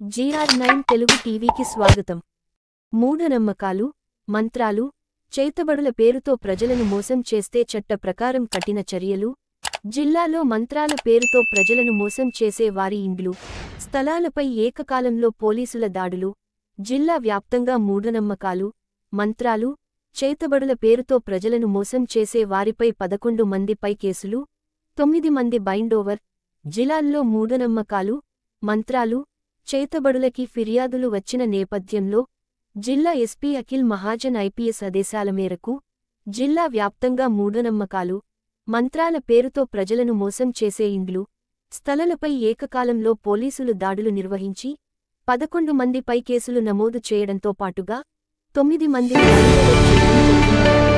GR9 Telugu టీవీకి స్వాగతం. మూఢనమ్మకాలు, మంత్రాలు, చేతబడుల పేరుతో ప్రజలను మోసం చేస్తే చట్ట ప్రకారం కఠిన చర్యలు. జిల్లాలో మంత్రాల పేరుతో ప్రజలను మోసం చేసే వారి ఇండ్లు, స్థలాలపై ఏకకాలంలో పోలీసుల దాడులు. జిల్లా వ్యాప్తంగా మూఢనమ్మకాలు, మంత్రాలు, చేతబడుల పేరుతో ప్రజలను మోసం చేసే వారిపై 11 మందిపై కేసులు, 9 మంది బైండోవర్. జిల్లాల్లో మూఢనమ్మకాలు, మంత్రాలు, చేతబడులకి ఫిర్యాదులు వచ్చిన నేపథ్యంలో జిల్లా ఎస్పీ అఖిల్ మహాజన్ ఐపీఎస్ ఆదేశాల మేరకు జిల్లా వ్యాప్తంగా మూఢనమ్మకాలు, మంత్రాల పేరుతో ప్రజలను మోసం చేసే ఇండ్లు, స్థలాలపై ఏకకాలంలో పోలీసులు దాడులు నిర్వహించి 11 మందిపై కేసులు నమోదు చేయడంతో పాటుగా 9 మందిని బైండోవర్ చేయడం జరిగింది.